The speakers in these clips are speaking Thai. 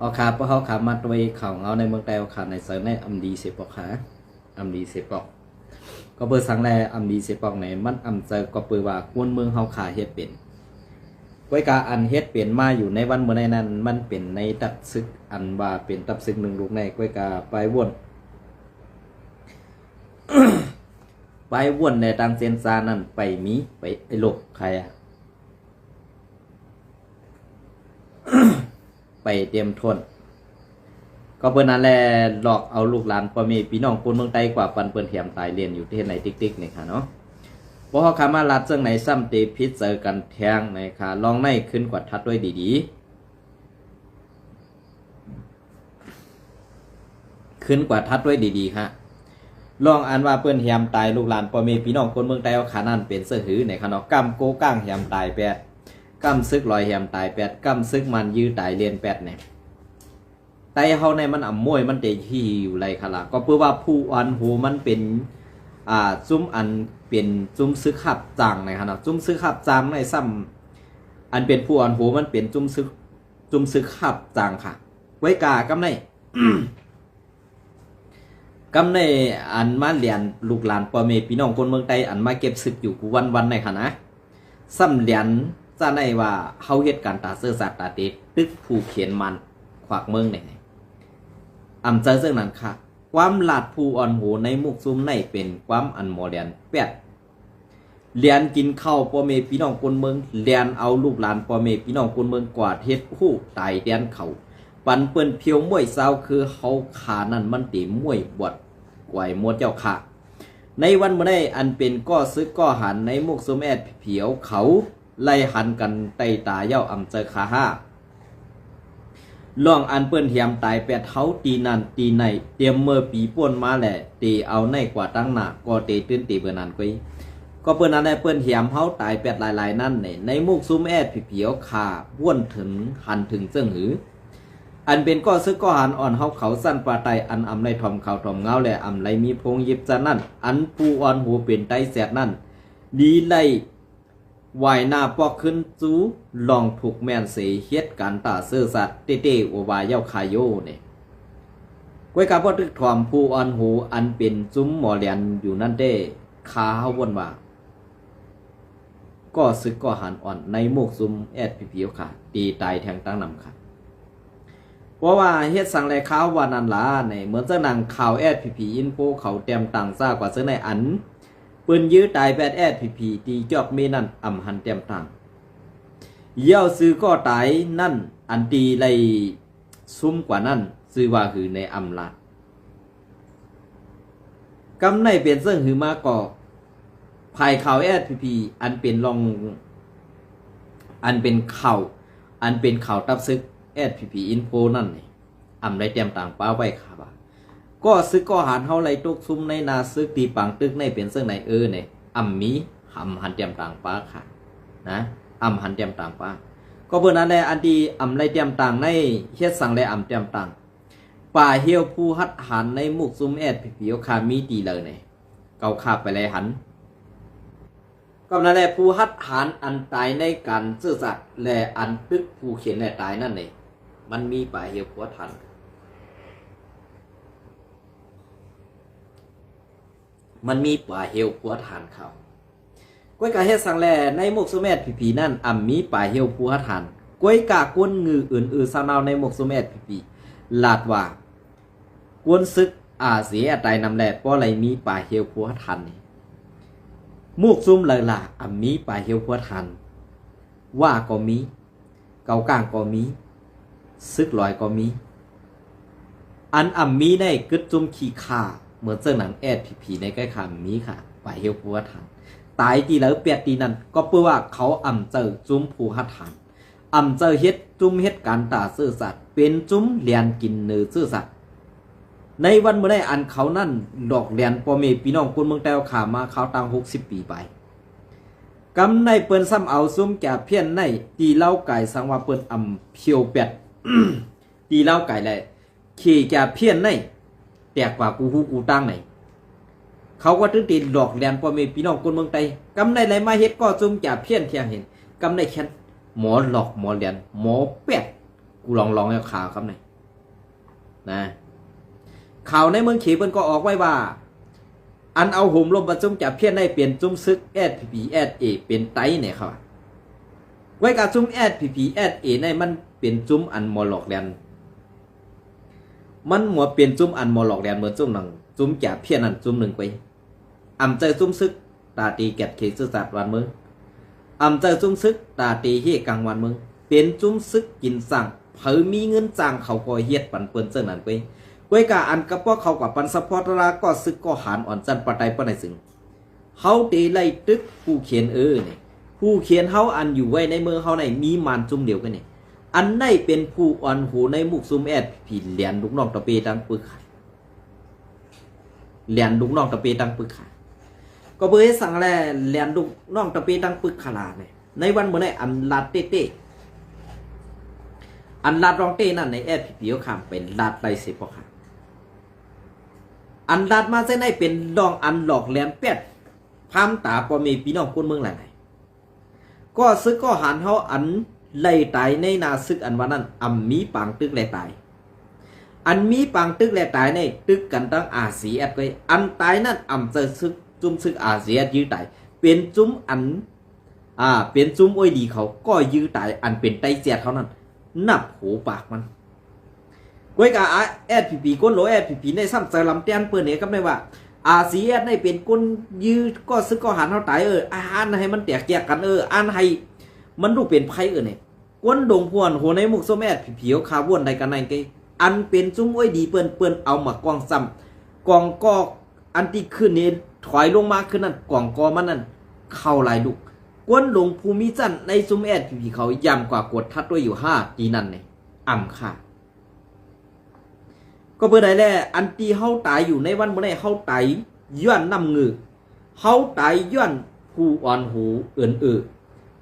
อขาเพราะเขาขามาตัวเขาเอาในเมืองไทยขาในเซอร์ในอัมดีเซปอกขาอัมดีเซปอกก็เปิดสังแลอัมดีเซปอกในมันอัมเจอก็เปิดว่ากวนเมืองเขาขาเฮ็ดเป็นก้อยกาอันเฮ็ดเป็นมาอยู่ในวันเมื่อในนั้นมันเป็นในตับซึกอันว่าเป็นตับซึกหนึ่งลูกในก้อยกาไปวน ไปวนในตังเซนซานั่นไปมีไปไอโลกใครอะ ไปเตรียมทนก็เปิ้นนั่นแหละหลอกเอาลูกหลานพ่อแม่พี่น้องคนเมืองไทยกว่าปันเปิ้นแถมตายเรียนอยู่ที่ไหนติ๊กๆนี่ค่ะเนาะบ่ฮอขามาลัดซึ่งไหนซ้ำเตพิษเจอกันแทงในค่ะลองในขึ้นกว่าทัดด้วยดีๆขึ้นกว่าทัดด้วยดีๆฮะลองอ่านว่าเปิ้นแถมตายลูกหลานพ่อแม่พี่น้องคนเมืองไทยเอาขานั่นเป็นเสื้อหือในค่ะเนาะกำโกก้างแถมตายแปดกำซึกลอยแถมตายแปดกำซึกมันยื้อตายเรียนแปดเนี่ยไตเฮาในมันอ่ำมวยมันเตที่อยู่ไรค่ะล่ะก็เพื่อว่าผู้อันหูมันเป็นซุ้มอันเป็นซุ้มซึกขับจางในขณะซุ้มซึกขับจางในซ้ำอันเป็นผู้อันหูมันเป็นซุ้มซึกขับจางค่ะไว้กากำใน กำในอันมาเรียนลูกหลานพ่อแม่พี่น้องคนเมืองไทยอันมาเก็บซึกอยู่กูวันในค่ะนะซ้ำเรียนจะในว่าเฮาเฮ็ดการตาเสื้อสัตว์ตาเด็ดตึกผู้เขียนมันขวากเมืองไหนอำเจอเรื่องนั้นค่ะความหลาดผู้อ่อนหูในมุกซุ้มในเป็นความอันโมเดลแปดเรียนกินข้าวพ่อแม่พี่น้องคนเมืองเรียนเอาลูกหลานพ่อแม่พี่น้องคนเมืองกวาดเฮ็ดหู้ตายเดียนเขาปันเปิ้นเพียวมวยเศร้าคือเขาขานั่นมันตีมวยบวชกวยมวดเจ้าค่ะในวันเมื่อได้อันเป็นก้อซึกก้อหันในมุกซุ้มแอดเผียวเขาไล่หันกันไตตาเย้าอำเจอขาห้าล่องอันเปิ้นเทียมตายแปดเท้าตีนันตีในเตรียมเมื่อปีป่นมาแหละตีเอาในกว่าตั้งหน้าก็เตตื้นตีเบอร์นั้นก็เปิ้นนั้นได้เปิ้นเทียมเท้าตายแปดหลายๆนั่นในมุกซุ้มแอดเผียวขาว่นถึงหันถึงเจิ้งหืออันเป็นก็ซึกก็หันอ่อนเฮาเขาสั้นปลาไตอันอำไรทอมเขาทอมเงาและอำไรมีพงยิบจะนั่นอันปูอ่อนหูเป็นไตแสดนั่นดีไลวายหน้าปอกขึ้นจูลองถูกแม่นเสียเฮ็ดการตาเสื้อสัตว์เต้ๆโอวายเย้าคายโยเนี่ยก้วยกาพอตึกถอมผู้อ่อนหูอันเป็นจุ้มหมอเลียนอยู่นั่นเด้ขาเฮาวนว่าก็ซึกก็หันอ่อนในมุกซุมแอดผิวค่ะตีตายแทงตั้งนำค่ะเพราะว่าเฮ็ดสังแลข้าววานันลาในเหมือนเจ้านางข่าวแอดผีอินโฟเขาเต็มต่างซ่ากว่าเสื้อในอันปืนยื้อตายแปดแอดผีตีจอบเมนั่นอำหันเต็มต่างเย้าซื้อก็ตายนั่นอันตีไรซุ่มกว่านั่นซื้อว่าหือในอำลาดกำในเปลี่ยนเสื้อหือมาก่อภายข่าวแอดผีอันเป็นลองอันเป็นข่าวอันเป็นข่าวตับซึกแอดผีอินโฟนั่นนี่อำไรเต็มต่างป้าไว้ค่ะบ่าก็ซึกก็หันเฮาไหลตกซุ่มในนาซึกตีปังตึกในเป็นเสื้อไหนเนี่ยอำมีหำหันเต็มต่างป้าค่ะนะอำหันเต็มต่างป้าก็เบิ่นนั้นแหละอันที่อำไรเต็มต่างในเฮ็ดสังแลอำเต็มต่างป่าเหี่ยวผู้หัดหันในมุกซุ่มแอดผีๆคามีตีเลยเนี่ยเกาคาบไปเลยหันก็นั่นแหละผู้หัดหันอันตายในการซื่อสัตย์และอันตึกผู้เขียนและตายนั่นนี่มันมีป่าเหี่ยวผู้หัดหันมันมีป่าเหี่ยวผู้หัดหันเขาก้อยกาเฮ็ดสังแลในมุกซุ่มแอดผีๆนั่นอำมีป่าเหี่ยวผู้หัดหันก้อยกากวนงืออื่นๆซาวนาวในมุกซุ่มแอดผีลาดว่ากวนซึกเสียตายนำแหลป้อไรมีป่าเหี่ยวพัวทันนี่มูกซุ่มเลยล่ะมีป่าเหี่ยวพัวทันว่าก็มีเกากลางก็มีซึกลอยก็มีอันมีได้กึดจุ่มขี้ข่าเหมือนเจ้าหนังแอดผีในใกล้คำมีค่ะป่าเหี่ยวพัวทันตายตีแล้วเปียดตีนั่นก็เพื่อว่าเขาเจอจุ่มผู้หัดทันเจอเฮ็ดจุ่มเฮ็ดการตาซื่อสัตว์เป็นจุ้มเลียนกินเนื้อซื่อสัตว์ในวันเมื่อได้อันเขานั่นดอกเลียนพ่อแม่พี่น้องคนเมืองแต้วขามาเขาตั้ง60 ปีไปกำในเปิ้นซ้ำเอาซุ้มแก่เพี้ยนในตีเล่าไก่สังว่าเปิ้นเพียวเป็ด ตีเล่าไก่เลยขี่แก่เพี้ยนในแตกกว่ากูฮู้กูตั้งไหนเขาก็ตึ้งตีดอกเลียนพ่อแม่พี่น้องคนเมืองไต้กำในไหลมาเฮ็ดก็ซุ้มแก่เพี้ยนเที่ยงเห็นกำในแค่หมอหลอกหมอเลียนหมอเป็ดกูลองเอาขาครับไหน นะข่าวในเมืองเขเพิ่นก็ออกไว้ว่าอันเอาห่มลมประจุมจับเพี้ยนได้เปลี่ยนจุ้มซึก SPP SA เป็นไตเนี่ยครับไว้กับจุ้ม SPP SA ในมันเป็นจุ้มอันมอลอกแลนมันหมัวเปลี่ยนจุ้มอันมอลอกแลนเหมือนจุ้มหนังจุ้มจับเพี้ยนนั่นจุ้มหนึ่งไปอำใจจุ้มซึกตาตีแกดเขซื่อสัตว์วันเมืองอำใจจุ้มซึกตาตีเฮกลางวันเมืองเป็นจุ้มซึกกินสั่งเผยมีเงินจ้างเขาก็เฮ็ดปันเปิ้นเจ้านั่นไปก้วยกาอันกระป๋อเขากับปันสปอร์ตราก็ซึกก็หานอ่อนจันปะไตปะไหนซึ่งเฮาตีไล่ตึกผู้เขียนเนี่ยผู้เขียนเฮาอันอยู่ไว้ในเมืองเฮาในมีมานจุ่มเดียวกันเนี่ยอันในเป็นผู้อ่อนหูในมุกซุมผีเหรียญลูกน้องตะเปตังปึกขาเหรียญลูกน้องตะเปตังปึกขาก็เบยสั่งแลเหรียญลูกน้องตะเปตังปึกขาลาเนี่ยในวันเมื่อไหร่อันลาดเต้อันลาดรองเต้นั่นในผีเขาขามเป็นลาดไรเสียพอค่ะอันลาดมาเส้นให้เป็นดองอันหลอกแหลมเป็ดพามตาปอมีพี่น้องคนเมืองหลายๆก็ซึกก็หันเฮาอันไล่ตายในนาซึกอันวันนั้นอำมีปางตึกแลตายอันมีปางตึกแลตายในตึกกันตั้งอาเซียไว้อันตายนั่นอำเจอซึกจุ้มซึกอาเซียยื้อตายเป็นจุ้มอันเป็นจุ้มอ้อยดีเขาก็ยื้อตายอันเป็นไตเจียดเขานั้นนับหูปากมันก้วยกาSPPก้นโหลSPPในซ้ำใจลำเตียนเปิ้นเนี่ยก็ได้ว่าอาเซียในเป็นก้นยื้อก็ซึกก็หันเฮาตายอ่านให้มันแตกแยกกันอ่านให้มันดูเป็นไพ่เนี่ยก้นดงพวนโหในมุกโซแมผีเขาขาวนใดกันไหนกันอันเป็นจุ้มอ้อยดีเปิ้นเอามากองซ้ำกองก็อันที่ขึ้นนี่ถอยลงมาขึ้นนั่นกองกอมันนั่นเข้าหลายลูกก้นหลงภูมิจันในจุ้มผีเขาย่ำกว่ากดทัดด้วยอยู่5ตีนั่นเนี่ยอ่ำค่ะก็เพื่อใดแลอันตีเฮาตายอยู่ในวันเมื่อไหร่เฮาตายย้อนนำเงือเฮาตายย้อนผู้อ่อนหู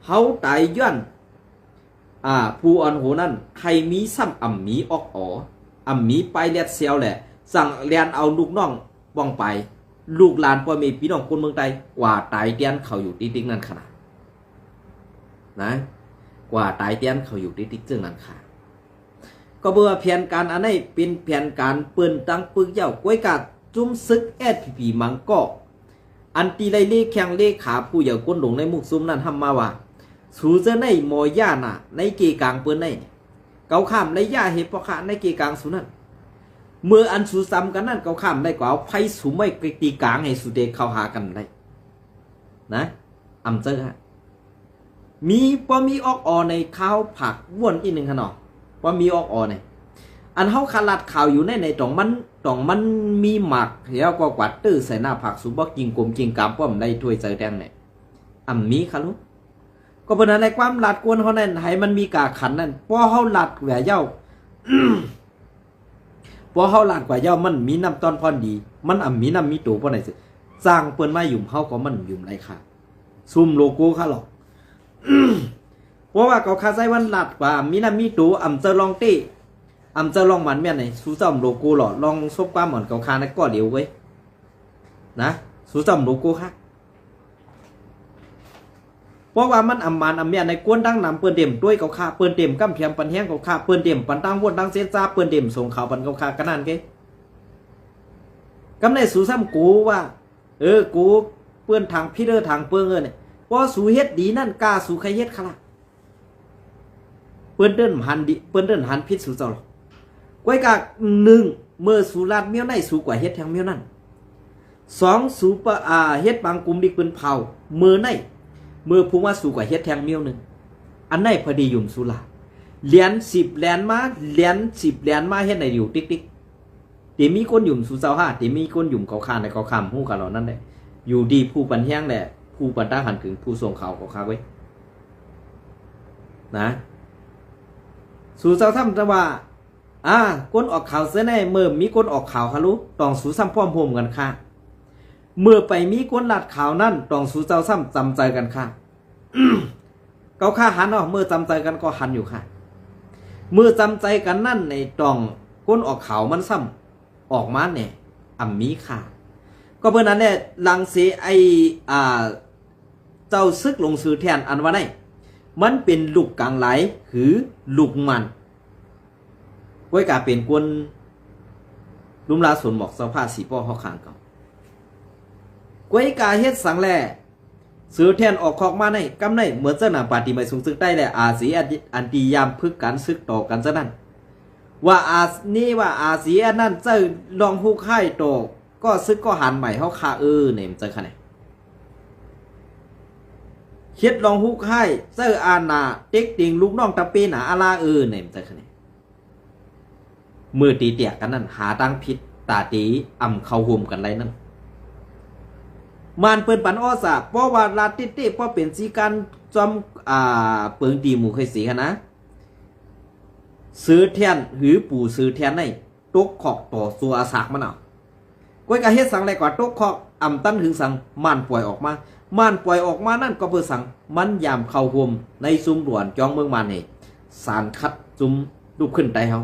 เฮาตายย้อนผู้อ่อนหูนั่นใครมีซ้ำอ่ำมีออกอ่ำมีไปเลียดเซียวแหละสั่งเรียนเอาลูกน้องบ้องไปลูกหลานพ่อแม่พี่น้องคนเมืองใดกว่าตายเตียนเขาอยู่ติ๊กนั่นขนาดนะกว่าตายเตียนเขาอยู่ติ๊กซึ่งนั่นค่ะก็เบื่อแผนการอันนี้เป็นแผนการเปิ้นตั้งปึกเย้าก้วยกาจุ้มซึกSPPมังก็อันตีไลเล่แข่งเล่ขาผู้ใหญ่ก้นหลงในมุกซุมนั้นทำมาว่าสูเจในมอย่าน่ะในเกกลางเปิ้นในเกาข้ามในย่าเฮปคะในเกกลางสุนั้นเมื่ออันสูซ้ำกันนั่นเกาข้ามได้กว่าเอาไพ่สูไม่ตีกลางให้สุเดเข้าหากันได้นะอำเจอฮะมีออกในข้าวผักว่วนอีกหนึ่งขนมว่ามีออกเนี่ยอันเฮาคาลัดข่าวอยู่ในตองมันมีหมักแล้วก็กวาดตื้อใส่หน้าผักสุบอกกินกลมกินกามป้อมในถ้วยใส่แดงเนี่ยมีค่ะลูกก็เป็นอะไรความหลัดกวนเขานั่นให้มันมีกาขันนั่นพอเฮาหลัดแหวเย้า พอเฮาหลัดกว่าเย้ามันมีน้ำตอนพรดีมันมีน้ำมีตัวพอไหนสิสร้างเปิ้นมาหยุ่มเฮาก็มันหยุ่มไรค่ะซุ่มโลโก้ค่ะหรอก เพราะว่าเขาคาใจวันหลัดกว่ามีน้ำมีตัวเจอลองเต้เจอลองมันแม่ไหนสู้จอมโลโก้หรอลองซบความเหมือนเขาคาในก็เดียวไว้นะสู้จอมโลโก้ค่ะเพราะว่ามันมันแม่ในกวนดังนำเปิ้นเต็มด้วยเขาคาเปิ้นเต็มกำเพียมปันแห้งเขาคาเปิ้นเต็มปันตั้งวนตั้งเส้นจ้าเปิ้นเต็มส่งข่าวปันเขาคากันนั่นเก้กำในสู้ซ้ำกูว่ากูเปิ้นทางพี่ทางเปิ้งเนี่ยพอสู้เฮ็ดดีนั่นกล้าสู้ใครเฮ็ดค่ะล่ะเปิ้นเดินหันพิษสู่เจ้าหรอกก้อยกาก1เมื่อสู่ลาดเมียวในสู่กว่าเฮ็ดทางเมียวนั่น2สู่เฮ็ดบางกลุ่มดิเปิ้นเผาเมื่อผู้ว่าสู่กว่าเฮ็ดแทงเมียวนึงอันไหนพอดียุ่มสุลาเหรียญ10เหรียญมาเหรียญ10เหรียญมาเฮ็ดได้อยู่ติ๊กตีมีคนยุ่มสู่เจ้า5ตีมีคนยุ่มเขาคาในเขาคำฮู้กันเหล่านั้นได้อยู่ดีผู้ปันแห้งแหละผู้ปันตั้งหันถึงผู้ส่งข่าวเขาคาไว้นะสู่เจ้าทำจะว่าคนออกข่าวเสียแน่เมื่อมีคนออกข่าวค่ะรู้ต้องสู่ซ้ำพร้อมโฮมกันค่ะเมื่อไปมีคนลัดข่าวนั่นต้องสู่เจ้าซ้ำจำใจกันค่ะ เขาค่าหันเมื่อจำใจกันก็หันอยู่ค่ะเมื่อจำใจกันนั่นในต้องคนออกข่าวมันซ้ำออกมาเนี่ยมีค่ะก็เพื่อนนั้นเนี่ยลังเสียเจ้าซึกลงสื่อแทนอันว่าไงมันเป็นลูกกลางไหลหรือลูกมันก้อยกาเป็นกวน ลุมลาสนหมอกสภาพสีป้อเขาขางเก่ากวยกาเฮ็ดสังแลซื้อแทนออกคอกมาในกำในเหมือนเจ้าหน้าปาฏิไม่สูงซึ่งใต้แหละอาศีอันตียามพึกกันซึกต่อกันซะนั่นว่าอาศีอันนั้นเจ้าลองฮูกให้โตก็ซึกก็หันใหม่เขาคาเนี่ยมันเจอขนาดเฮ็ดลองฮูกให้เจ้าอาณาเต็กติงลูกน้องตะปีหนาอาลาเนี่ยมันเจอขนาดมือตีเตียกันนั่นหาตั้งพิษตาตีอ่ำเข้าห่มกันไรนั่นมันเปิ้นปันอ้อสาเพราะว่าลาติติเพราะเป็นสีการจอมเปิงตีหมู่เคยสีกันนะซื้อแทนหือปู่ซื้อแทนในตกขอกต่อสัวอาศักมันเอาก้อยกะเฮ็ดสังไรกว่าตกขอกอ่ำตั้นถึงสังมันปล่อยออกมามันปล่อยออกมานั่นก็เพื่อสังมันยามเข้าห่มในซุ้มด่วนจองเมืองมันนี่สารคัดซุ้มลูกขึ้นไตเฮา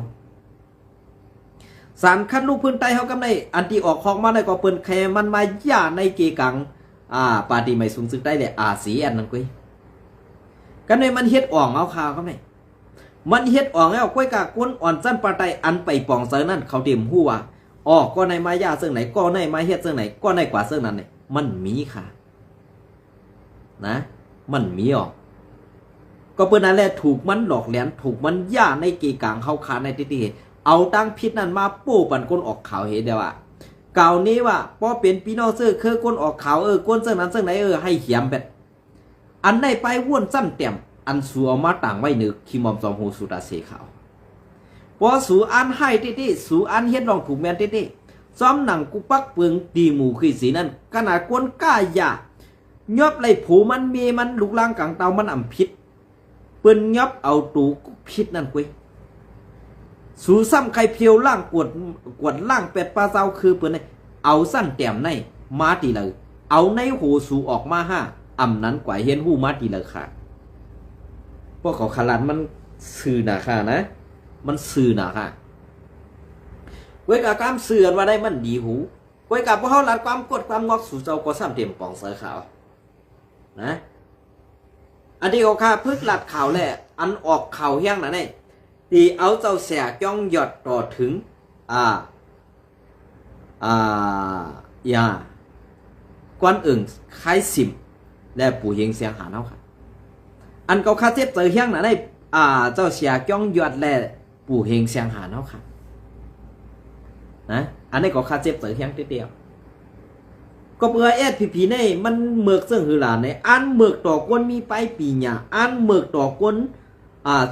สารคัดลูกพื้นไตเฮากำในอันที่ออกของมาในก็เปิ้นแคมันมาย่าในเกกังปาฏิไม่สูงซึ่งได้แหละสีอันนั้นกุ้ยกันในมันเฮ็ดอ่องเอาข่าวกำในมันเฮ็ดอ่องแล้วก้อยกะก้นอ่อนสั้นปาไตอันไปปองเซอนั่นเขาเตรียมฮู้ว่าก็ในมาย่าซึ่งไหนก็ในมาเฮ็ดซึ่งไหนก็ในกว่าซึ่งนั้นเนี่ยมันมีค่ะนะมันมีก็เปิ้นนั่นแหละถูกมันหลอกแหลนถูกมันย่าในเกกังเฮาคาในติเอาตั้งพิษนั้นมาปู้ปันก้นออกข่าวเห็นเดียวเก่านี้ว่าพอเป็นพี่น้องเสื้อคือก้นออกข่าวก้นเสื้อนั้นเสื้อไหนให้เขียมแบบอันได้ไปว่นซ้ำเต็มอันสูเอามาต่างไว้นึกคิมอมจอมหูสุดาเสขาวพอสูอันให้ติสูอันเฮ็ดลองถูกแมนติซ้อมหนังกุปักเปลืองตีหมู่คือสีนั้นขนาดก้นก้ายายอบไรผูมันมีมันลุกล่างกลางเตามันอ่ำพิษเปิ้นยอบเอาตูพิษนั่นกุ้ยสูซ้ำไข่เพียวล่างกวดล่างเป็ดปลาเจ้าคือเปิ้นเอาสั้นแต้มในมาตีเลยเอาในหูสูออกมา5อ่ำนั้นกว่าเห็นหูมาตีเลยค่ะพวกเขาขลันมันสื่อหนาค่ะนะมันสื่อหนาค่ะเว้ยกับความเสื่อว่าได้มันดีหูเว้ยกับพวกเขาหลัดความกดความงอกสู่เจ้าก็ซ้ำเต็มปองเสือขาวนะอันที่เขาค่ะพึกหลัดข่าวแหละอันออกข่าวแห้งนะเนี่ยตีเอาเจ้าเสียจ้องหยอดต่อถึงกวนอึ่งคล้ายสิมและปู่เฮงเสียงหาเนาะค่ะอันเขาคาเจ็บเจอเฮียงนะได้เจ้าเสียจ้องหยอดและปู่เฮงเสียงหาเนาะค่ะนะอันนี้ก็คาเจ็บเจอเฮียงเดียวก็เบื่อพีนี่มันเมือกเสื่องหือหลานในอันเมือกต่อกวนมีไปปีหยาอันเมือกต่อกวน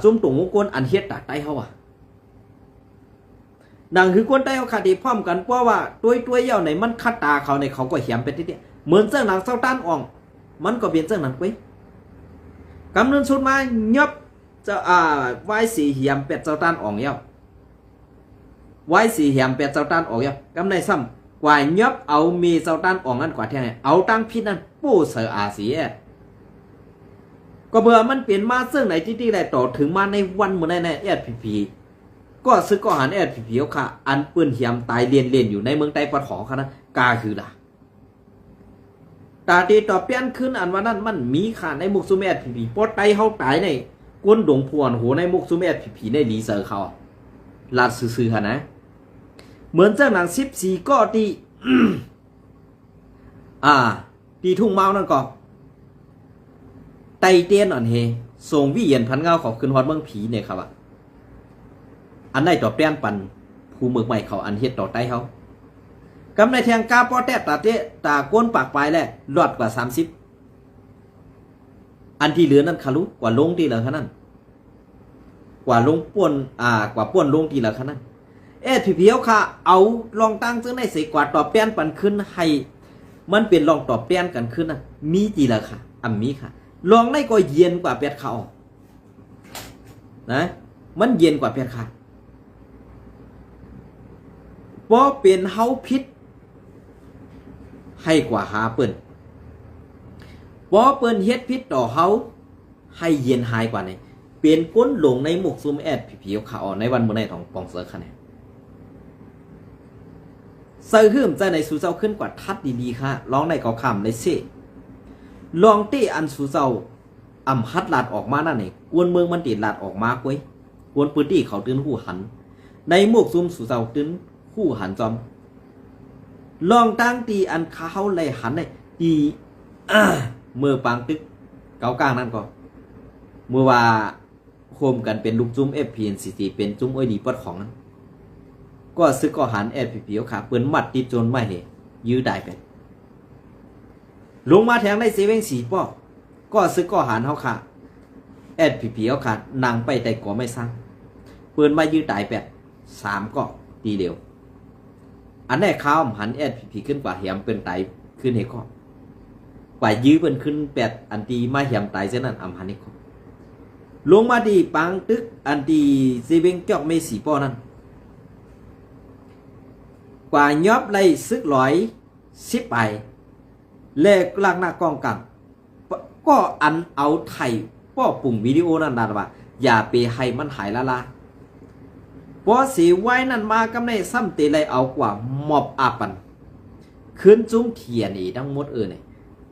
จุ่มตรงกวนอันเฮ็ดตากใต้เขาดังคือกวนใต้เขาขาดพร้อมกันเพราะว่าตัวเย่าในมันคัดตาเขาในเขาก็เหี่ยมไปทีเดียวเหมือนเสื้อหนังเศร้าต้านอ่องมันก็เป็นเสื้อหนังกุ้ยกำเนิดสุดมายับจะไว้สีเหี่ยมเป็ดเศร้าต้านอ่องเย่าไว้สีเหี่ยมเป็ดเศร้าต้านอ่องเย่ากำในซ้ำกว่ายับเอามีเศร้าต้านอ่องนั่นกว่าเท่าไหร่เอาตั้งพิษนั่นปู้เสือสีก็เบื่อมันเปลี่ยนมาซึ่งไหนที่ได้ต่อถึงมาในวันเมื่อในพีก็ซื้อก็หันพีเขาค่ะอันปืนเหี่ยมตายเรียนอยู่ในเมืองใต้ปะขอค่ะนะกาคือล่ะตาตีต่อเปลี่ยนขึ้นอันว่านั้นมันมีค่ะในมุกซูเมพีปอดไตเขาตายในก้นดงพวนโหในมุกซูเมพีในรีเซอร์เขาลาดซื่อๆค่ะนะเหมือนเจ้าหนัง14ก็ตีตีทุ่งเมานั่นก็ไตเตียนอ่อนเฮส่งวิเย็นพันเงาของขึ้นฮอดเมืองผีเนี่ยครับอันได้ต่อเปลี่ยนปันผู้เมืองใหม่เขาอันเฮ็ดต่อไตเขากำในแทงกาปอแตตาเตตาก้นปากปลายแหละรอดกว่า30อันที่เหลือนั้นคารุกว่าลงที่เหลือขนาดนั้นกว่าลงป่วนกว่าป่วนลงที่เหลือขนาดนั้นผีเขาค่ะเอาลองตั้งซึ่งในเสกว่าต่อเปลี่ยนปันขึ้นให้มันเป็นลองต่อเปลี่ยนกันขึ้นนะมีจีเหลือค่ะมีค่ะลองได้ก็เย็นกว่าเป็ดเขานะมันเย็นกว่าเป็ดค่ะเพราะเป็นเฮาพิษให้กว่าหาเปิ้นเพราะเปิ้นเฮ็ดพิษต่อเฮาให้เย็นหายกว่านี่เป็นก้นหลงในหมกซุ่มผีเขาในวันมื้อในของปองเสือค่ะเนี่ยเสือหื้มใจในสู่เจ้าขึ้นกว่าทัดดีๆค่ะลองในก็คำในเสลองตีอันสูเจ้าฮัดลาดออกมานั่นเองกวนเมืองมันตีลาดออกมากุ้ยกวนปืนที่เขาตื้นหูหันในหมวกซุ่มสูเจ้าตื้นห ผู้หันจอมลองตั้งตีอันเขาเลยหันเลยตีมือปังตึกเกากลางนั่นก็เมื่อว่าโคมกันเป็นลูกจุ้ม FPNCT เป็นจุ้มอ้อยดีปอดของนั้นก็ซึกก็หัน FPP เอาขาเปิ้นมัดติดจนไม่เหยื้อได้ไปลงมาแทงได้เซเว่ง4ป้อก็ซึกก็หันเฮาขา FPP เอาขานั่งไปแต่ก็ไม่สร้างเปิ้นมายื้อได้8 3ก็ตีเดียวอันได้ข้าวหัน FPP ขึ้นกว่าเหียมเปิ้นไตขึ้นเฮก็กว่ายื้อเปิ้นขึ้น8อันตีมาเหียมไตเช่นนั้นอำหันเฮก็ลงมาดีปังตึกอันดีเซเว่งจอกไม่4ป้อนั้นกว่ายอบไล่ซึก110ไปเลขลากหน้ากองกังก็อันเอาไทยป้อปุ่งวิดีโอนั่นว่าอย่าไปให้มันหายละละเพราะสีไว้นั่นมากำในซ้ำเตเลยเอากว่าหมอบอาปันขึ้นจุ้มเขียนอีทั้งหมดเนี่ย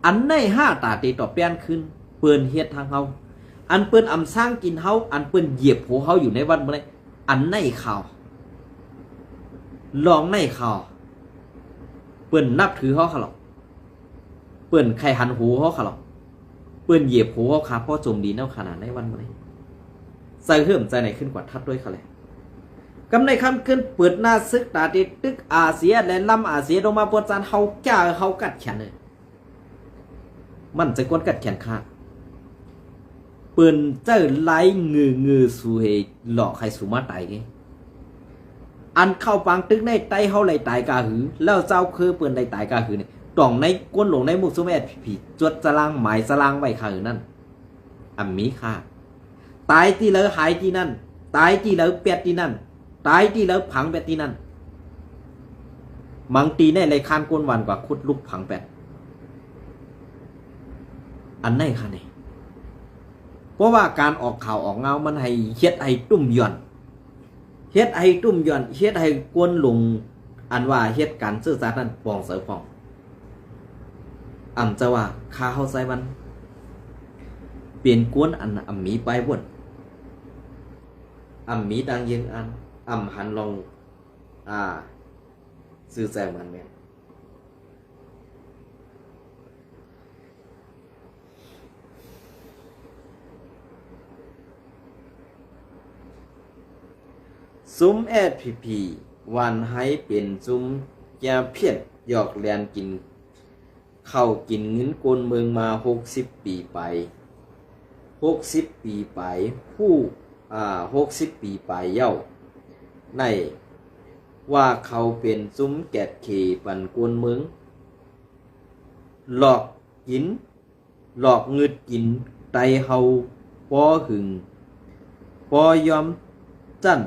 อันใน5ตาตีต่อเปลี่ยนขึ้นเปิ้นเฮ็ดทางเฮาอันเปิ้นอำสร้างกินเฮาอันเปิ้นเหยียบหัวเฮาอยู่ในวันมื้อนี้อันในข่าวลองในข่าวเปิ้นนับถือเฮาค่ะหรอกเปิ้นใครหันหูเฮาค่ะหรอกเปิ้นเหยียบหัวเฮาค่ะเพราะจมดีแนวขนาดในวันมื้อนี้ใส่เหิมใจไหนขึ้นกว่าทัดด้วยค่ะเลยกำในคำขึ้นเปิดหน้าซึกตาติดตึกอาเซียและล่ำอาเซียลงมาปวดจานเฮาจ้าเฮากัดแขนเลยมันจะกวนกัดแขนค่ะปืนเจ้าไล่งือสู่เหหลอกใครสู่มาตายไงอันเข้าปังตึกในไตเฮาไหลตายกาหือแล้วเจ้าคือปืนไหลตายกาหือเนี่ยต่องในก้นหลงในมุกซุแม่ผีจวดสลางหมายสลางไว้ค่ะหือนั่นอัมมีค่ะตายที่แล้วหายที่นั่นตายที่แล้วเปียดที่นั่นตายที่แล้วผังแบบที่นั่นมังตีในไรคานก้นวันกว่าคุดลุกผังแปดอันไหนค่ะเนี่ยเพราะว่าการออกข่าวออกเงามันให้เฮ็ดให้ตุ่มย่อนเฮ็ดให้ตุ่มย่อนเฮ็ดให้กวนลงอันว่าเฮ็ดการสื่อสารนั้นปองเสือปองจะว่าข้าเข้าใจมันเปลี่ยนกวนอันมีไปบ่นมีดังยิงอันหันลองสื่อแสงมันแม่นซุ้มFPPวันให้เป็นซุ้มยาเพียรหยอกเลียนกินเข้ากินเงินกลเมืองมา60 ปีไป60 ปีไปผู้60 ปีไปเย้าในว่าเขาเป็นซุ้มแกดเขปันกวนเมืองหลอกกินหลอกเงึดกินไตเฮาปอหึงปอยอมจั่น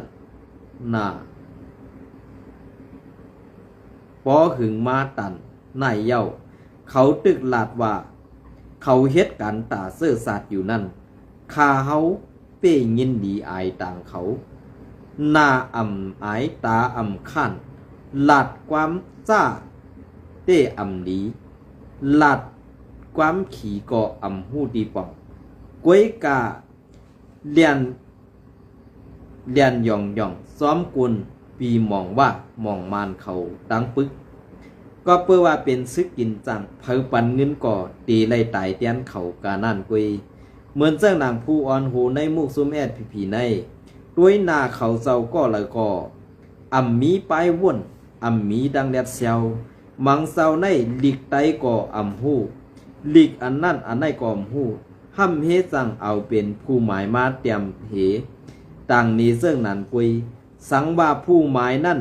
น่าปอหึงมาตันนายเย้าเขาตึกลาดว่าเขาเฮ็ดกันตาเสื้อสาดอยู่นั่นคาเฮาเป้ยินดีอายต่างเขาหน้าอายตาข้านลาดความจ้าเต้ดีลาดความขี่ก่อหูดีป่องก้วยกาเลียนหย่องซ้อมกุลปีมองว่ามองมานเขาดังปึกก็เพื่อว่าเป็นซึกกินจังเผาปันเงินก่อตีไล่ตายเตียนเขากานั่นกุยเหมือนเจ้านางผู้อ่อนโหในมุกซุมFPPในด้วยหน้าเขาเจ้าก็เลยก็มีปลายว่นมีดังแดดเซียวมังเจ้าในลิกไตก็หูลิกอันนั่นอันในก็หูห้ำเฮจังเอาเป็นผู้หมายมาเตรียมเหต่างนี้เสื่องนั้นกุยสังว่าผู้หมายนั่น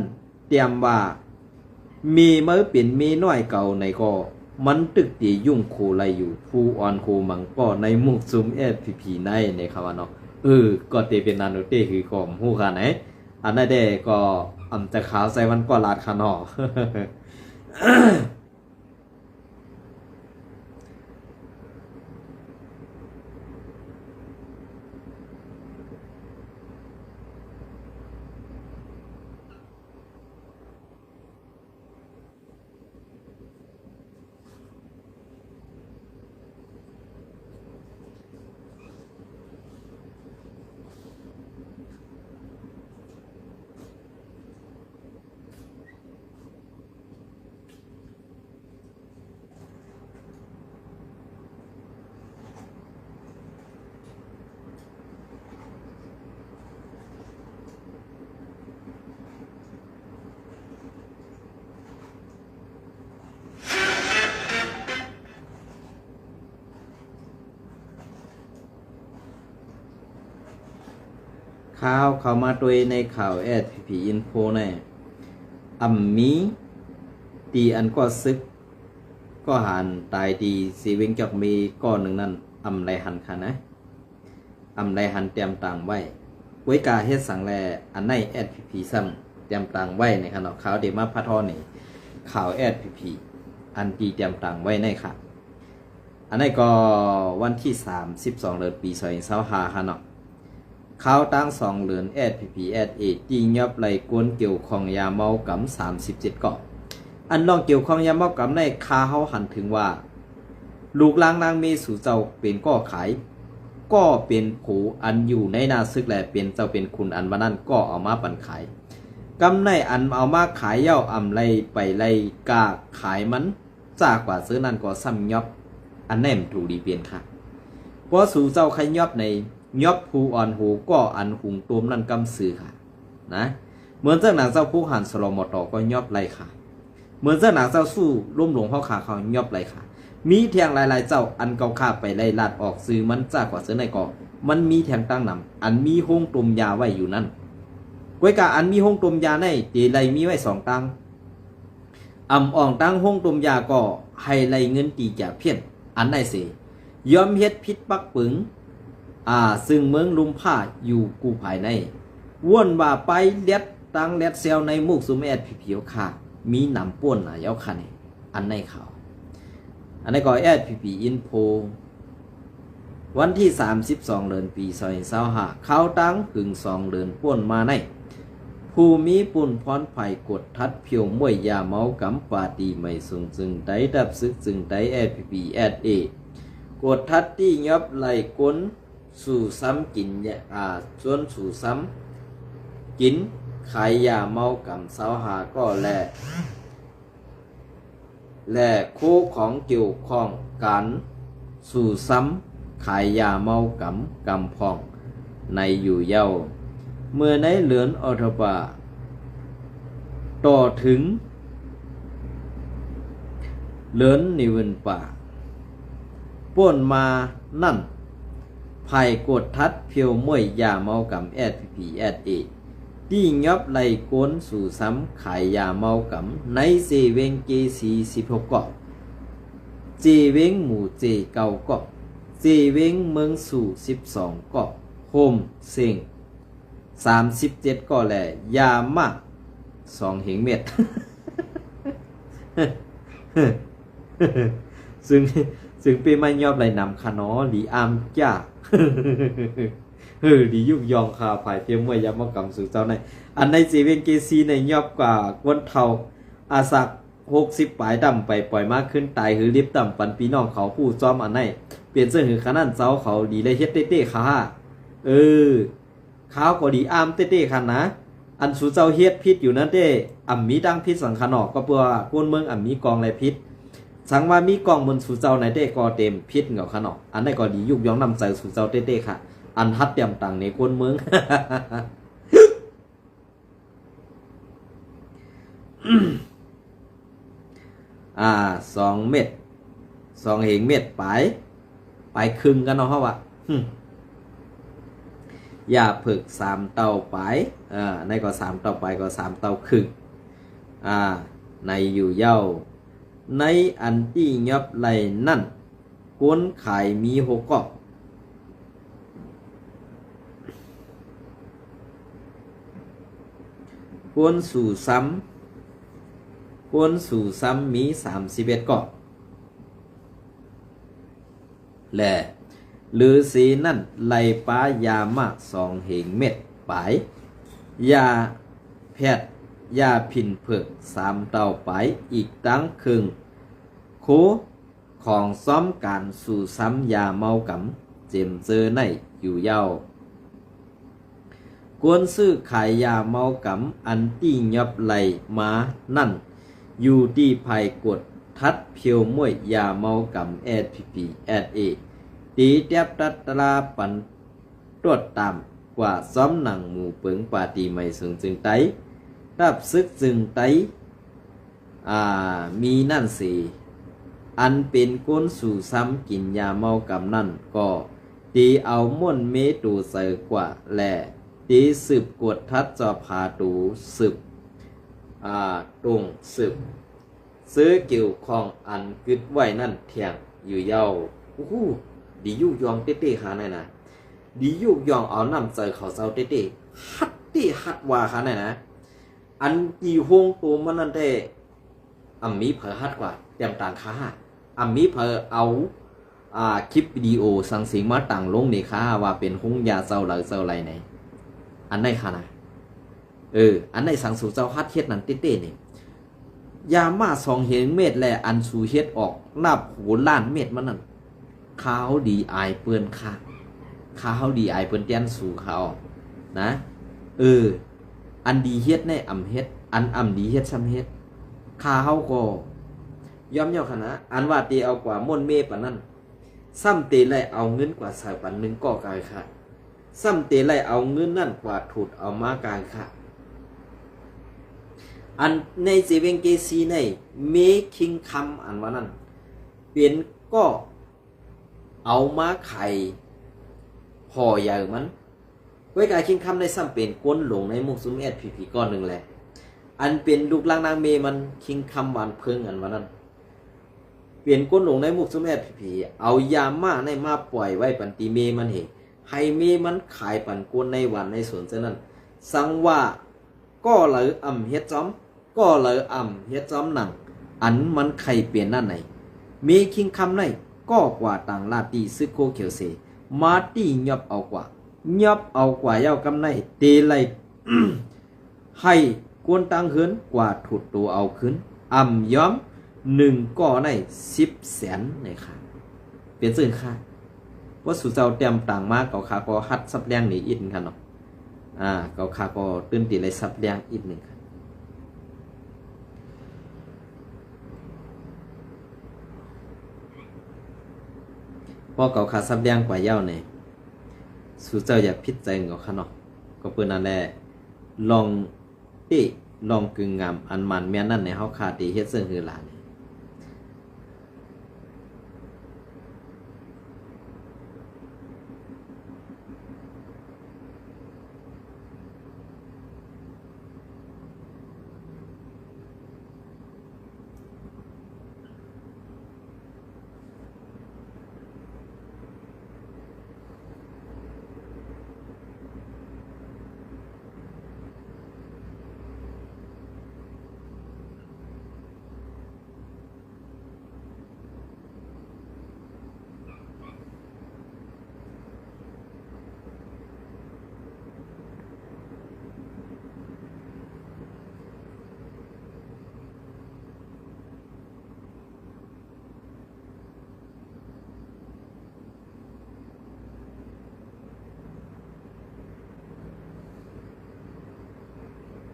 เตรียมว่ามีเมื่อเป็นมีน้อยเก่าในก็มันตึกตียุ่งโคไรอยู่ผู้อ่อนโคมังก็ในมุกซุมFPPในคำว่าเนาะก็เตเป็นนาโนเตคือก็หูค่ะไหนอันนั้นได้ก็จะขาวใส่มันก็ลาดค่ะเนาะ ข่าวเข้ามาโดยในข่าว SPP Info เนี่ยมีตีอันก็ซึกก็หันตายดีสีเวงจอกมีก้อนหนึ่งนั่นไรหันค่ะนะไรหันเตรียมต่างไว้ไว้กาเฮ็ดสังแลอันใน SPP ซ้ำเตรียมต่างไว้ในขณะข่าวเดมาพัทอนี่ข่าว SPP อันตีเตรียมต่างไว้ในค่ะอันนี้ก็วันที่32เดือนปี2025ค่ะเนาะข่าวตั้ง2เดือน SPP SA ตียอบไหลกวนเกี่ยวของยาเมากำ37เกาะอันลองเกี่ยวของยาเมากำในคาเฮาหันถึงว่าลูกลางนางเมสู่เจ้าเป็นก็ขายก็เป็นผูอันอยู่ในนาซึกแลเป็นเจ้าเป็นคุณอันวันนั้นก็เอามาปันขายกำในอันเอามาขายเย่าไรไปไรกาขายมันจากกว่าซื้อนั่นก็ซ้ำยอบอันแนมถูกดีเปลี่ยนค่ะเพราะสู่เจ้าใครยอบในยอบผูอ่อนหูก็อันหุงตัวนั่นกำซื้อค่ะนะเหมือนเจ้าหนังเจ้าผู้หันสโลมต่อก็ยอบไรค่ะเหมือนเจ้าหนังเจ้าสู้ร่มหลวงพ่อขาเขายอบไรค่ะมีแทงหลายๆเจ้าอันเก่าข้าไปไล่ลาดออกซื้อมันจากกว่าซื้อในกอมันมีแทงตั้งนำอันมีห้องตุมยาไว้อยู่นั่นก้วยกาอันมีห้องตุมยาในตีไรมีไว้2ตั้งอ่องตั้งห้องตุมยาก็ให้ไรเงินตีจะเพี้ยนอันได้เสยอมเฮ็ดพิษปักปึงซึ่งเมืองลุมผ้าอยู่กูภายในว่นว่าไปเล็ดตั้งเล็ดเซลในมุกสุมSPPค่ะมีหนำป้วนเย้าคันอันในข่าวอันนี้ก็ SPP Info วันที่32เดือนปี2025ข่าวตั้งถึง2เดือนป้วนมาในผู้มีปุ่นพรไผ่กดทัดเพียวมวยยาเมากำปาตีไม่สูงจึงได้ดับซึกจึงได้ SPP SA กดทัดที่ยอบไหลก้นสู่ซ้ำกินส่วนสู่ซ้ำกินขายยาเมากำ25ก็และคู่ของเกี่ยวข้องกันสู่ซ้ำขายยาเมากำพองในอยู่เย้าเมื่อในเหลือนออทบาต่อถึงเหลือนนิวนป่าป่นมานั่นไผ่กดทัดเพียวมวยยาเมากำ SPP SAที่ยอบไหลก้นสู่ซ้ำขายยาเมากำในเซเวงเกสี16เกาะเจเวงหมู่เจเก่าเกาะเจเวงเมืองสู่12เกาะโฮมเซง37เกาะแหละยามาก2เหงเม็ด ซึ่งเป็นไม่ยอบไหลนำคานอหลีอามจ้า ดียุกยองคาภายเพียงมวยยามกำสู่เจ้าในอันในเซเว่นเกซีในยอบกว่ากวนเทาอาสัก60ปลายดำไปปล่อยมากขึ้นตายหือลิบต่ำปันพี่น้องเขาผู้จอมอันในเปลี่ยนเสื้อหือขนาดเจ้าเขาดีเลยเฮ็ดเต้ๆค่ะข้าวก็ดีอามเต้ๆคันนะอันสู่เจ้าเฮ็ดพิษอยู่นั่นเด้มีดังพิษสังขนอกก็เพื่อก้นเมืองมีกองไรพิษสังว่ามีกองบนสู่เจ้าในเต้ก็เต็มพิษเหงาขนอกอันได้ก็ดียุกยองนำใจสู่เจ้าเต้ๆค่ะอันฮัดเตรียมตังในคนเมือง 2 เม็ด2เหงเม็ดไปครึ่งกันเนาะเฮาว่าอย่าผึก3เตาไปในก็3เตาไปก็3เตาครึ่งในอยู่เย้าในอันที่ยอบไหลนั่นกวนขายมี6กอกกวนสู่ซ้ำมี31เกาะและหรือสีนั่นไหลป้ายามาก2เหงเม็ดปลายยาแพทย์ยาผินเผือก3เตาไปอีกตั้งครึ่งโคของซ้อมการสู่ซ้ำยาเมากำเจมเจอในอยู่เย้ากวนซื้อขายยาเมากำอันที่ยอบไหลมานั่นอยู่ที่ไผ่กดทัดเพียวมวยยาเมากำ SPP SA ตีเตียบตัดตลาปันตรวจตามกว่าซ้อมหนังหมู่เปิงปาตีไม่สึงจึงไตรับซึกจึงไตมีนั่นสิอันเป็นก้นสู่ซ้ำกินยาเมากำนั่นก็ตีเอาม่วนเมตูใส่กว่าแล ตีสืบกวดทัดจอพาตูสืบตรงสืบซื้อเกี่ยวของอันกึดไว้นั่นเที่ยงอยู่เย้าโอ้โหดียุยองเต้ๆขาหน่อยนะดียุยองเอาน้ำใจเขาเซาเต้ๆฮัดตี้ฮัดว่าขาหน่อยนะอันตีฮงตัวมันนั่นเต้อัมมีเผอฮัดกว่าเตรียมต่างค้าอัมมีเผอเอาคลิปวิดีโอสังเสียงมาต่างลงในค้าว่าเป็นฮงยาเซาหรือเซาไรไหนอันไหนค่ะนะอันไหนสังสูเจ้าฮัดเฮ็ดนั่นเต้ๆนี่ยามา2 เห็นเม็ดแลอันสูเฮ็ดออกนับโหล้านเม็ดมันนั่นขาวดีอายเปิ้นค่ะขาวดีอายเปิ้นเตียนสู่เขานะอันดีเฮ็ดในอำเฮ็ดอันอำดีเฮ็ดซ้ำเฮ็ดข้าเฮาก็ยอมย่อขนาดอันว่าตีเอากว่าม่นเมปานนั้นซ้ำเตไลเอาเงินกว่าสายปันนึงก็กายค่ะซ้ำเตไลเอาเงินนั่นกว่าถูดเอามากายค่ะอันในเจเวงเกซีในเมคิงคำอันว่านั้นเป็นก็เอามาไข่พอใหญ่มันไว้กายคิงคำในซ้ำเป็นก้นหลงในมุกซุมแอดผีก้อนหนึ่งแหละอันเป็นลูกลางนางเมมันคิงคำหวานเพิงอันว่านั้นเปลี่ยนก้นหลงในมุกซุมแอดผีเอายามาในมาปล่อยไว้ปันตีเมมันเหให้เมมันขายปันก้นในวันในสวนเช่นนั้นสังว่าก็เลยเฮ็ดจ้อมก็เลยเฮ็ดจ้อมหนังอันมันใครเปลี่ยนนั่นไหนเมคิงคำในก็กว่าต่างลาตีซึโคเขียวเสมาตียอบเอากว่าเย้ากำในเตไล ให้กวนตังเหินกว่าถุดตัวเอาขึ้นย้อม1ก่อใน10 แสนในค่ะเปลี่ยนซื่อค่ะว่าสู่เจ้าเตรียมต่างมากเก่าขาก็ฮัดซับแรงนี่อีกค่ะเนาะเก่าขาก็ตื่นตีเลยซับแรงอีก1ค่ะพอเก่าขาซับแรงกว่าเย้าเนี่ยสู่เจ้าอย่าพิจารณาค่ะเนาะก็เปิ้นนั่นแหละลองกึ่งงามอันมันแม่นั่นในเฮาขาดดีเฮ็ดซึ่งคือหลาน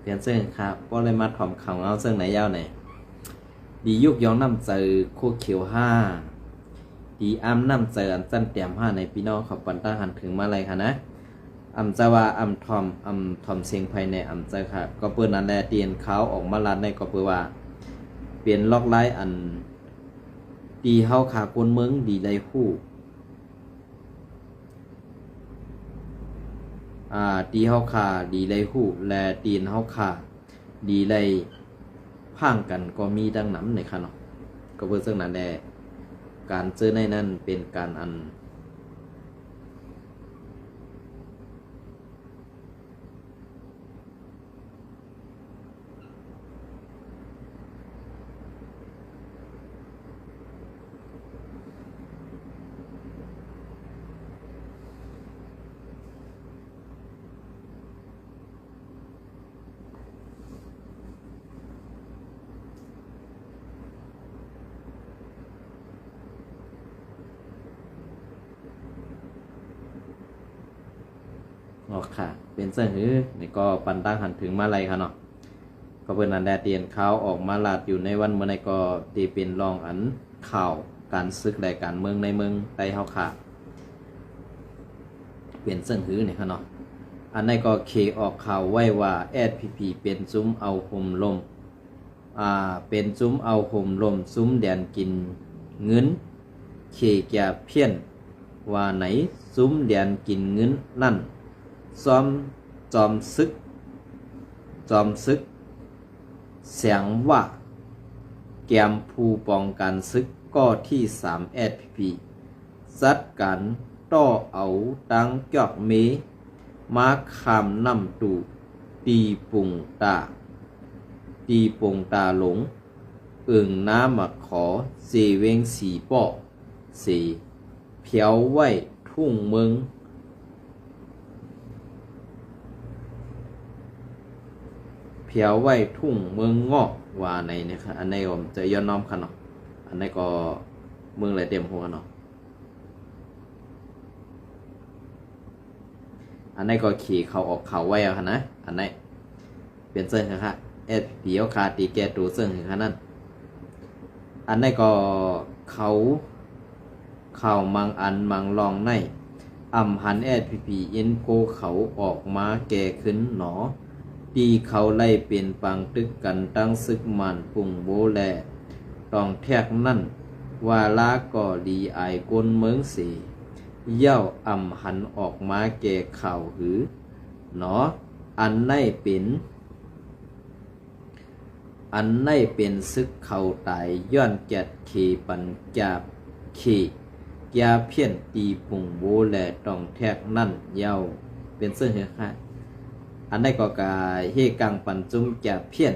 เปลี่ยนซึ่งครับก็เลยมาถ่อมข่าวเอาซึ่งไหนยาวไหนดียุกย้อนน้ำเจอโคเขียว5ดีน้ำเจออันจันเตรียม5ในพี่น้องขับปันตาหันถึงมาอะไรค่ะนะจะว่าทอมเสียงภายในจะค่ะก็เปิดนั่นแหละเตียนเขาออกมาลัดในก็เปิดว่าเปลี่ยนล็อกไลท์อันดีเฮาขากวนเมืองดีไรคู่ตีเฮาขาดีไรหู้และตีนเฮาขาดีไรพ่างกันก็มีดังนั้นในค่ะเนาะก็เพื่อซึ่งนั้นแหละการเจอในนั้นเป็นการค่ะเป็นเสื้อหือนี่ก็ปันตั้งหันถึงมาอะไรค่ะเนาะก็เพิ่นนั่นแหละเตียนเขาออกมาลาดอยู่ในวันเมื่อในก็ตีเป็นรองอันข่าวการซึกและการเมืองในเมืองไต้เฮาค่ะเป็นเสื้อหือนี่ค่ะเนาะอันนี้ก็เคออกข่าวไว้ว่า SPP เป็นซุ้มเอาห่มลมเป็นซุ้มเอาห่มลมซุ้มแดนกินเงินเคแก่เพี้ยนว่าไหนซุ้มแดนกินเงินนั่นซ้อม จอมซึกเสียงว่าแกมผู้ป้องกันซึกก็ที่3 SPP จัดการต่อเอาตังจอกเมมาคำนำตูตีปุงตาหลงน้ำมาขอเซเวงสีปอเสเพียวไว้ทุ่งเมืองงอกว่าในนะครับอันในผมจะย้อนน้อมกันเนาะอันในก็เมืองอะไรเต็มหัวเนาะอันในก็ขี่เขาออกเขาไว้อะค่ะนะอันในเป็นเส้นค่ะเอสเปียวคาตีแกตูเส้นค่ะนั่นอันในก็เขามังอันมังลองในหันเอสพีเอ็นโกเขาออกมาแก่ขึ้นหนอตีเขาไล่เป็นปังตึกกันตั้งซึกมันปุ่งโบแลต้องแทกนั่นว่าลาก่อดีไอก้นเมืองสีเย่าหันออกมาแก่ข่าวหือหนออันในเป็นซึกเขาตายย้อนแกดเขปัญจาเขยาเพี้ยนตีปุ่งโบแลต้องแทกนั่นเย่าเป็นเสื้อเหือค่ะอันได้ก็กาเฮกังปันจุ้มจะเพี้ยน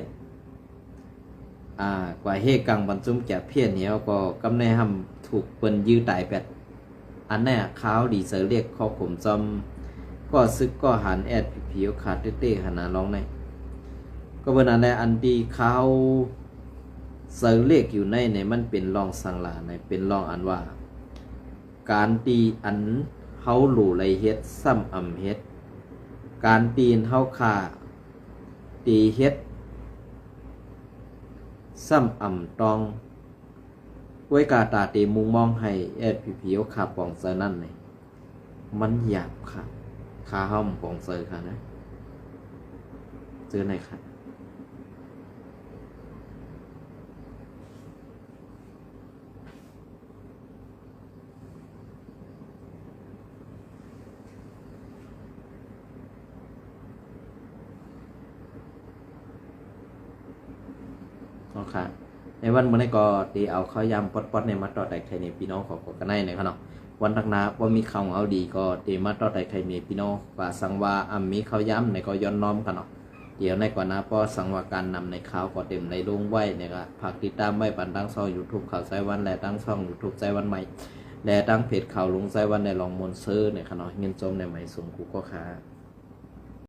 กว่าเฮกังปันจุ้มจะเพี้ยนเนี่ยก็กำในทำถูกเปิ้นยื้อตายแบบอันนี้ข้าวดีเสือเรียกข้อข่มจอมก็ซึกก็หันแอดผิวขาดเต้ขนาดร้องในก็เป็นอันใดอันดีข้าวเสือเรียกอยู่ในมันเป็นรองสังลาในเป็นรองอันว่าการตีอันเฮาหลู่ไรเฮ็ดซ้ำเฮ็ดการตีนเฮาคาตีเฮ็ดซ้ำตองไว้กาตาตีมุงมองให้แอดผิวขาปองเซอร์นั่นเลยมันหยาบค่ะคาห้อมปองเซอร์ค่ะนะเจอไหนค่ะค่ะในวันเมื่อนี้ก็ตีเอาข้าวยำปอดในมาต่อแต่ไทยในพี่น้องของกันได้นะครับเนาะวันทักนาว่ามีข้าวเอาดีก็ตีมาต่อแต่ไทยในพี่น้องว่าสังว่ามีข้าวยำในก็ย้อนน้อมกันเนาะเดี๋ยวในก่อนนะพอสังว่าการนำในข้าวก็เต็มในลงไว้เนี่ยก็ฝากติดตามไว้ปันตั้งช่อง YouTube ข่าวไซวันและตั้งช่อง YouTube ไซวันใหม่และตั้งเพจข่าวลุงไซวันในลองมนเซอร์เนี่ยค่ะเนาะเงินจมในใหม่สูงกูก็ค้า